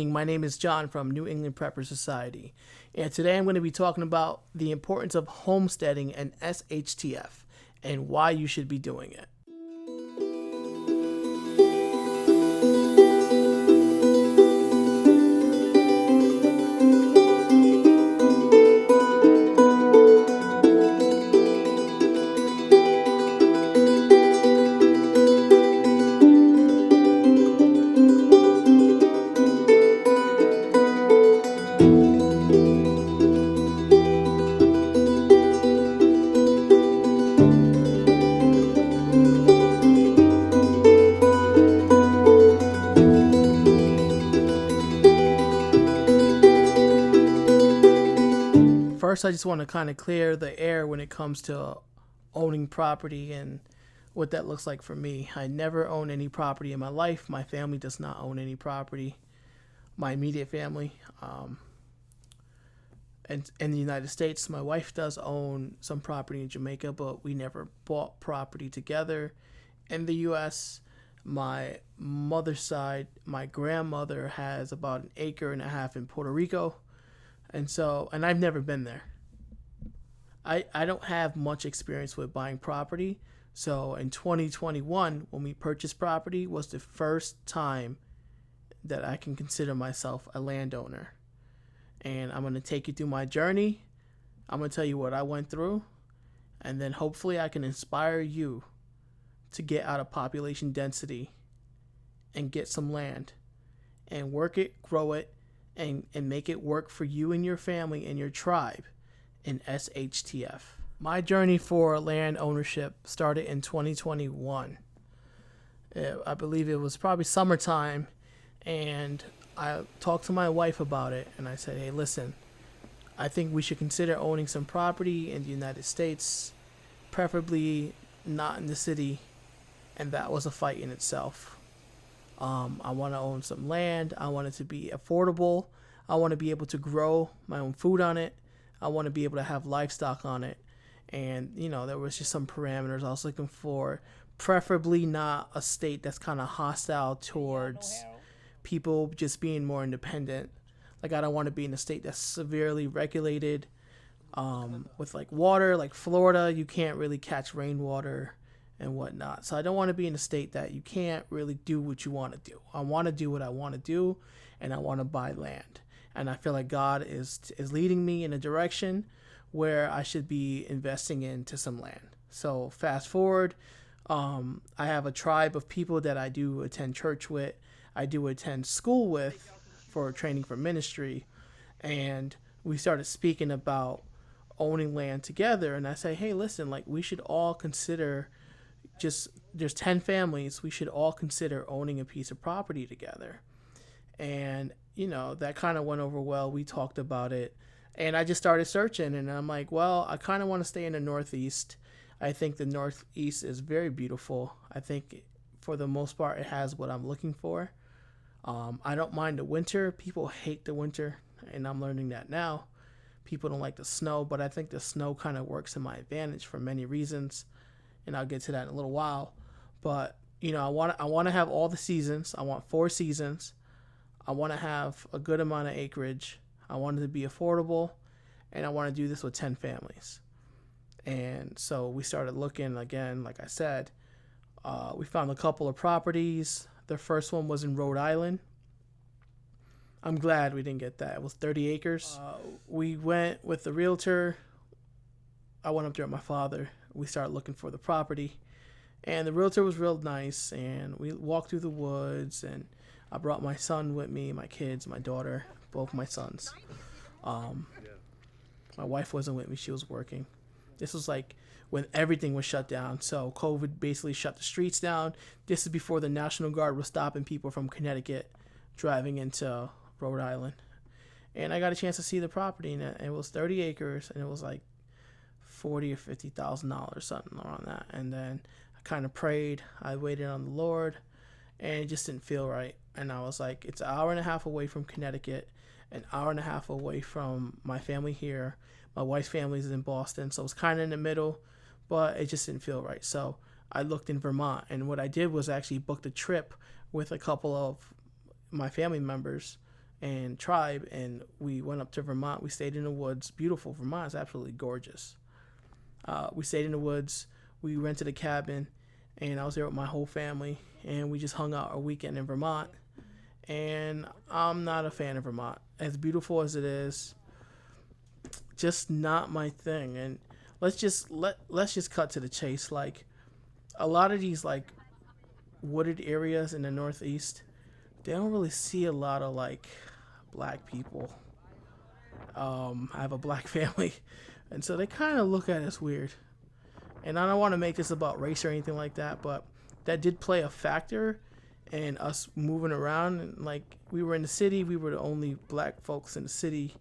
evening. My name is John from New England Prepper Society, and today I'm going to be talking about the importance of homesteading and SHTF and why you should be doing it. First, I just want to kind of clear the air when it comes to owning property and what that looks like for me. I never own any property in my life. My family does not own any property. My immediate family. And in the United States, my wife does own some property in Jamaica, but we never bought property together. In the U.S., my mother's side, my grandmother has about 1.5 acres in Puerto Rico. And I've never been there. I don't have much experience with buying property. So in 2021, when we purchased property, was the first time that I can consider myself a landowner. And I'm going to take you through my journey. I'm going to tell you what I went through. And then hopefully I can inspire you to get out of population density and get some land and work it, grow it, and make it work for you and your family and your tribe in SHTF. My journey for land ownership started in 2021. I believe it was probably summertime, and I talked to my wife about it, and I said, hey, listen, I think we should consider owning some property in the United States, preferably not in the city, and that was a fight in itself. I want to own some land. I want it to be affordable. I want to be able to grow my own food on it. I want to be able to have livestock on it. And, there was just some parameters I was looking for, preferably not a state that's kind of hostile towards people just being more independent. Like, I don't want to be in a state that's severely regulated with, like, water. Like Florida, you can't really catch rainwater and whatnot. So I don't want to be in a state that you can't really do what you want to do. I want to do what I want to do, and I want to buy land. And I feel like God is leading me in a direction where I should be investing into some land. So fast forward, I have a tribe of people that I do attend church with. I do attend school with for training for ministry. And we started speaking about owning land together. And I say, hey, listen, like, we should all consider there's 10 families, we should all consider owning a piece of property together. And, that kind of went over well. We talked about it, and I just started searching, and I'm like, well, I kind of want to stay in the Northeast. I think the Northeast is very beautiful. I think for the most part, it has what I'm looking for. I don't mind the winter. People hate the winter, and I'm learning that now. People don't like the snow, but I think the snow kind of works in my advantage for many reasons. And I'll get to that in a little while. But, I want to have all the seasons. I want 4 seasons. I want to have a good amount of acreage. I want it to be affordable. And I want to do this with 10 families. And so we started looking again, like I said. We found a couple of properties. The first one was in Rhode Island. I'm glad we didn't get that. It was 30 acres. We went with the realtor. I went up there with my father. We started looking for the property, and the realtor was real nice, and we walked through the woods, and I brought my son with me, my kids, my daughter, both my sons. My wife wasn't with me. She was working. This was like when everything was shut down. So COVID basically shut the streets down. This is before the National Guard was stopping people from Connecticut driving into Rhode Island. And I got a chance to see the property, and it was 30 acres, and it was like $40,000 or $50,000, something around that. And then I kind of prayed. I waited on the Lord, and it just didn't feel right. And I was like, it's 1.5 hours away from Connecticut, 1.5 hours away from my family here. My wife's family is in Boston, so it's kind of in the middle, but it just didn't feel right. So I looked in Vermont, and what I did was actually booked a trip with a couple of my family members and tribe, and we went up to Vermont. We stayed in the woods. Beautiful. Vermont is absolutely gorgeous. We stayed in the woods. We rented a cabin, and I was there with my whole family, and we just hung out a weekend in Vermont. And I'm not a fan of Vermont. As beautiful as it is, just not my thing. And let's just cut to the chase. Like, a lot of these like wooded areas in the Northeast, they don't really see a lot of like black people. I have a black family, and so they kind of look at us weird. And I don't want to make this about race or anything like that, but that did play a factor in us moving around. And like, we were in the city, we were the only black folks in the city,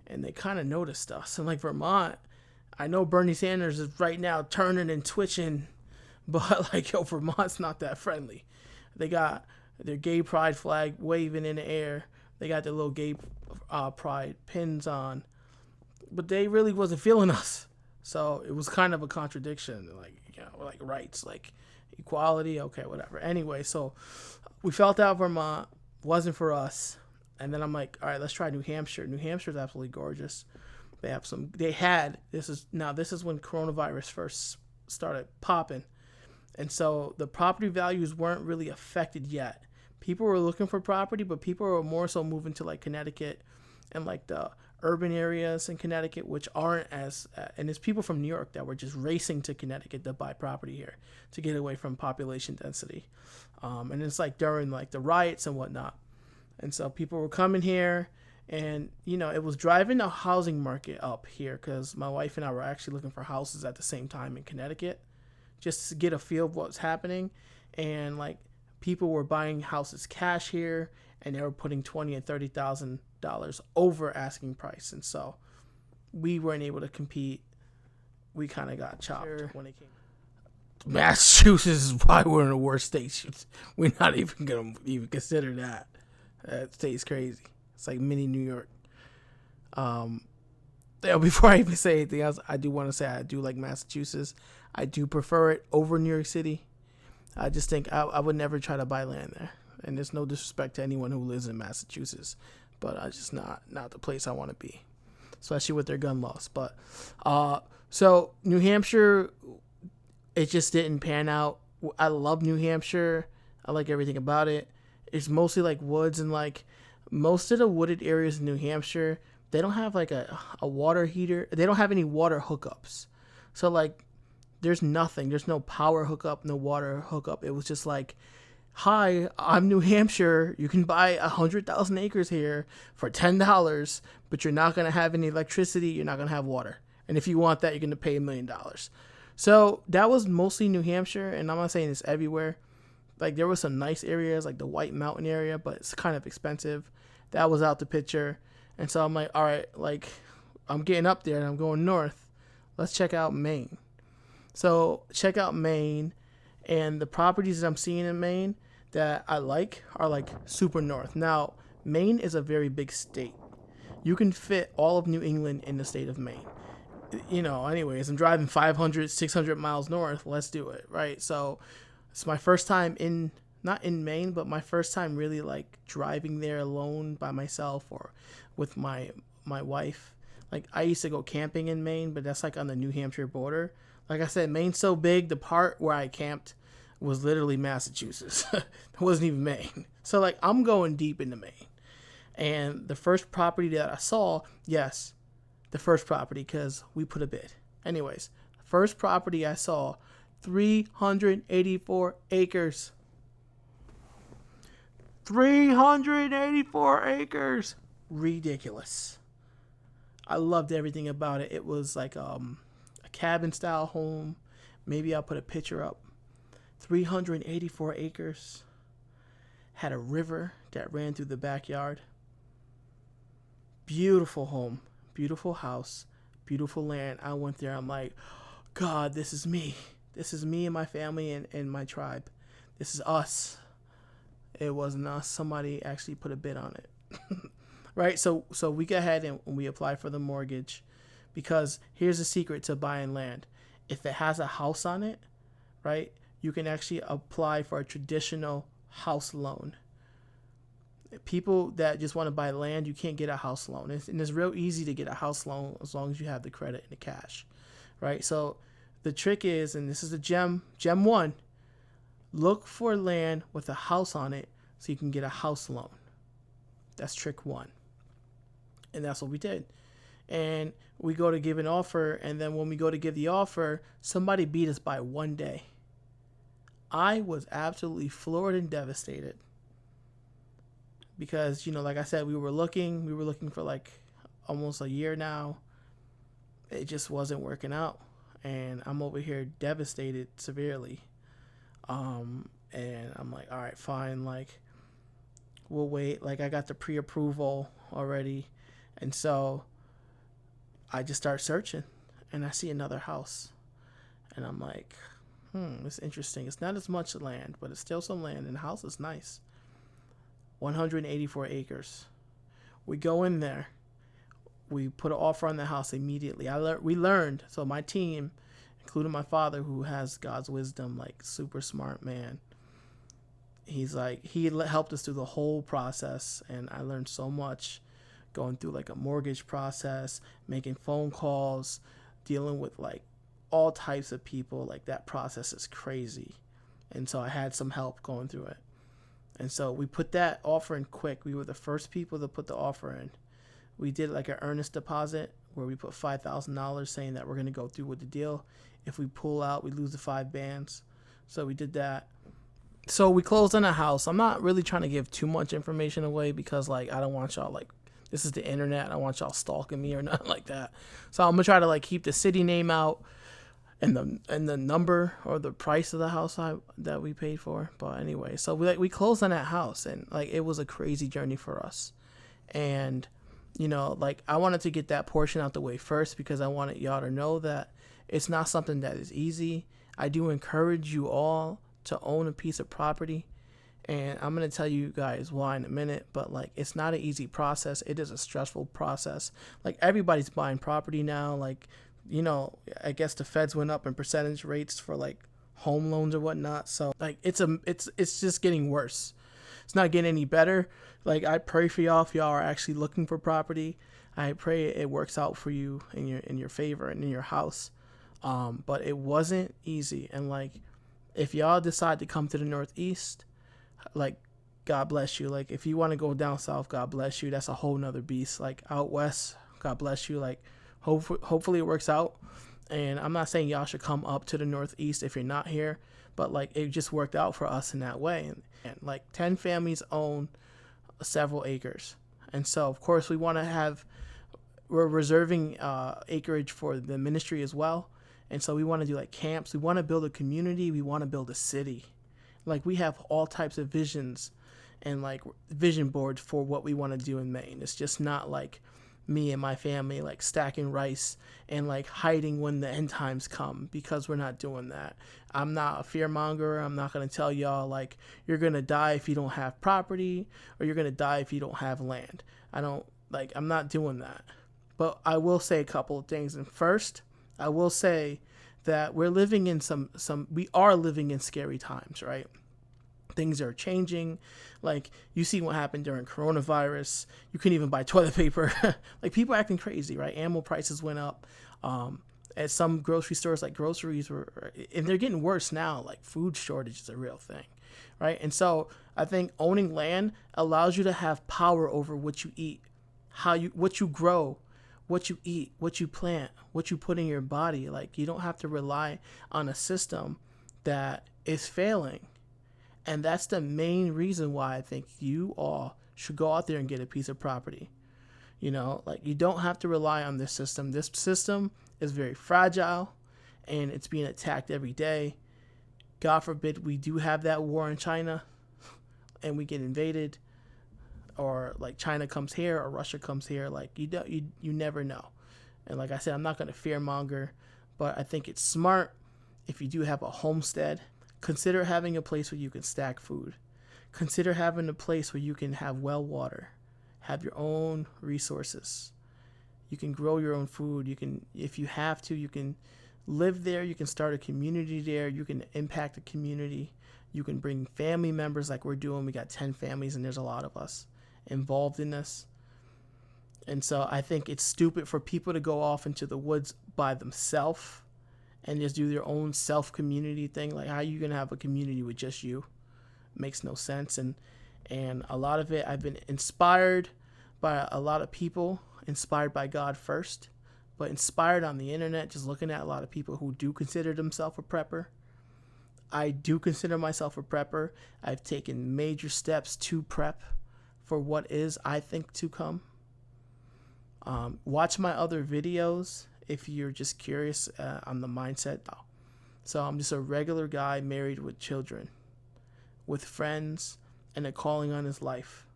and they kind of noticed us. And like Vermont, I know Bernie Sanders is right now turning and twitching, but like, yo, Vermont's not that friendly. They got their gay pride flag waving in the air. They got their little gay pride pins on, but they really wasn't feeling us. So it was kind of a contradiction, like, you know, like rights, like equality, okay, whatever. Anyway, so we felt out Vermont wasn't for us, and then I'm like, all right, let's try New Hampshire. New Hampshire is absolutely gorgeous. This is when coronavirus first started popping, and so the property values weren't really affected yet. People were looking for property, but people were more so moving to like Connecticut and like the urban areas in Connecticut, which aren't as, and there's people from New York that were just racing to Connecticut to buy property here to get away from population density. And it's like during like the riots and whatnot. And so people were coming here, and, you know, it was driving the housing market up here, because my wife and I were actually looking for houses at the same time in Connecticut, just to get a feel of what's happening. And like, people were buying houses cash here, and they were putting $20,000 and $30,000 over asking price, and so we weren't able to compete. We kind of got chopped when it came. Massachusetts is probably one of the worst states. We're not even gonna even consider that. That state's crazy. It's like mini New York. Before I even say anything else, I do want to say I do like Massachusetts. I do prefer it over New York City. I just think I would never try to buy land there. And there's no disrespect to anyone who lives in Massachusetts, but I just not the place I want to be, especially with their gun laws. But so New Hampshire, it just didn't pan out. I love New Hampshire. I like everything about it. It's mostly like woods, and like most of the wooded areas in New Hampshire, they don't have like a water heater. They don't have any water hookups. So like, there's nothing. There's no power hookup, no water hookup. It was just like, hi, I'm New Hampshire. You can buy 100,000 acres here for $10, but you're not going to have any electricity. You're not going to have water. And if you want that, you're going to pay $1 million. So that was mostly New Hampshire. And I'm not saying it's everywhere. Like, there was some nice areas, like the White Mountain area, but it's kind of expensive. That was out the picture. And so I'm like, all right, like, I'm getting up there and I'm going north. Let's check out Maine. So check out Maine. And the properties that I'm seeing in Maine that I like are like super north. Now, Maine is a very big state. You can fit all of New England in the state of Maine. You know, anyways, I'm driving 500, 600 miles north. Let's do it, right? So it's my first time not in Maine, but my first time really like driving there alone by myself or with my wife. Like, I used to go camping in Maine, but that's like on the New Hampshire border. Like I said, Maine's so big, the part where I camped was literally Massachusetts. It wasn't even Maine. So, like, I'm going deep into Maine. And the first property that I saw, yes, the first property, because we put a bid. Anyways, first property I saw, 384 acres. 384 acres. Ridiculous. I loved everything about it. It was like a cabin style home. Maybe I'll put a picture up. 384 acres. Had a river that ran through the backyard. Beautiful home. Beautiful house. Beautiful land. I went there. I'm like, God, this is me. This is me and my family and my tribe. This is us. It wasn't us. Somebody actually put a bid on it. Right? So we go ahead and we apply for the mortgage, because here's the secret to buying land. If it has a house on it, right, you can actually apply for a traditional house loan. People that just want to buy land, you can't get a house loan. And it's real easy to get a house loan as long as you have the credit and the cash, right? So the trick is, and this is the gem one, look for land with a house on it so you can get a house loan. That's trick one. And that's what we did. And we go to give an offer, and then when we go to give the offer, somebody beat us by 1 day. I was absolutely floored and devastated. Because, like I said, we were looking for like almost a year now. It just wasn't working out. And I'm over here devastated severely. And I'm like, all right, fine. Like, we'll wait. Like, I got the pre-approval already. And so I just start searching, and I see another house. And I'm like, it's interesting. It's not as much land, but it's still some land, and the house is nice. 184 acres. We go in there. We put an offer on the house immediately. We learned, so my team, including my father, who has God's wisdom, like super smart man, he's like, he helped us through the whole process, and I learned so much going through like a mortgage process, making phone calls, dealing with like all types of people. Like, that process is crazy. And so I had some help going through it. And so we put that offer in quick. We were the first people to put the offer in. We did like an earnest deposit where we put $5,000 saying that we're going to go through with the deal. If we pull out, we lose the 5 bands. So we did that. So we closed on a house. I'm not really trying to give too much information away because, like, I don't want y'all, like, this is the internet. I don't want y'all stalking me or nothing like that. So I'm going to try to, like, keep the city name out and the number or the price of the house that we paid for. But anyway, so we closed on that house, and like, it was a crazy journey for us. And like, I wanted to get that portion out the way first because I wanted y'all to know that it's not something that is easy. I do encourage you all to own a piece of property, and I'm going to tell you guys why in a minute, but like, it's not an easy process. It is a stressful process. Like, everybody's buying property now. Like, I guess the feds went up in percentage rates for like home loans or whatnot. So like, it's just getting worse. It's not getting any better. Like, I pray for y'all if y'all are actually looking for property. I pray it works out for you in your favor and in your house. But it wasn't easy. And like, if y'all decide to come to the Northeast, like, God bless you. Like, if you want to go down south, God bless you. That's a whole nother beast. Like, out west, God bless you. Like, hopefully it works out. And I'm not saying y'all should come up to the Northeast if you're not here, but like, it just worked out for us in that way. And like, 10 families own several acres. And so of course we're reserving acreage for the ministry as well. And so we want to do like camps. We want to build a community. We want to build a city. Like, we have all types of visions and like vision boards for what we want to do in Maine. It's just not like me and my family like stacking rice and like hiding when the end times come, because we're not doing that. I'm not a fear monger. I'm not going to tell y'all like, you're going to die if you don't have property, or you're going to die if you don't have land. I'm not doing that. But I will say a couple of things. And first, I will say that we're living in we are living in scary times, right? Things are changing. Like, you see what happened during coronavirus. You couldn't even buy toilet paper. Like, people acting crazy, right? Animal prices went up. At some grocery stores, like groceries and they're getting worse now. Like, food shortage is a real thing, right? And so I think owning land allows you to have power over what you eat, what you grow, what you eat, what you plant, what you put in your body. Like, you don't have to rely on a system that is failing. And that's the main reason why I think you all should go out there and get a piece of property. Like, you don't have to rely on this system. This system is very fragile, and it's being attacked every day. God forbid we do have that war in China and we get invaded, or like China comes here or Russia comes here. Like, you never know. And like I said, I'm not going to fear monger, but I think it's smart if you do have a homestead. Consider having a place where you can stack food. Consider having a place where you can have well water, have your own resources. You can grow your own food. You can, if you have to, you can live there. You can start a community there. You can impact the community. You can bring family members like we're doing. We got 10 families and there's a lot of us. involved in this. And so I think it's stupid for people to go off into the woods by themselves and just do their own self-community thing. Like, how are you going to have a community with just you? Makes no sense. And a lot of it, I've been inspired by a lot of people, inspired by God first, but inspired on the internet, just looking at a lot of people who do consider themselves a prepper. I do consider myself a prepper. I've taken major steps to prep for what is, I think, to come. Watch my other videos if you're just curious on the mindset. So I'm just a regular guy married with children, with friends, and a calling on his life.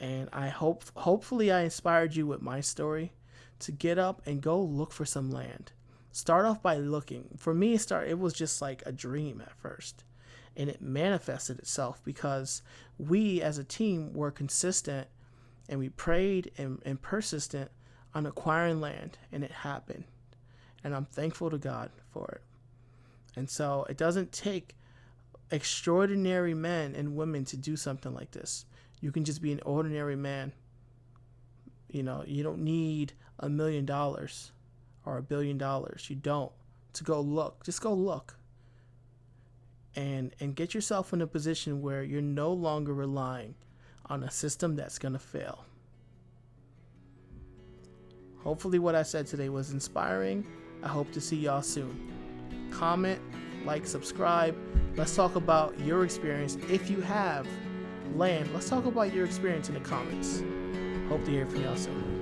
And hopefully I inspired you with my story to get up and go look for some land. Start off by looking. For me, it was just like a dream at first. And it manifested itself because we as a team were consistent and we prayed and persistent on acquiring land, and it happened. And I'm thankful to God for it. And so it doesn't take extraordinary men and women to do something like this. You can just be an ordinary man. You know, you don't need $1 million or $1 billion. You don't. To go look. Just go look. And get yourself in a position where you're no longer relying on a system that's going to fail. Hopefully what I said today was inspiring. I hope to see y'all soon. Comment, like, subscribe. Let's talk about your experience. If you have land, let's talk about your experience in the comments. Hope to hear from y'all soon.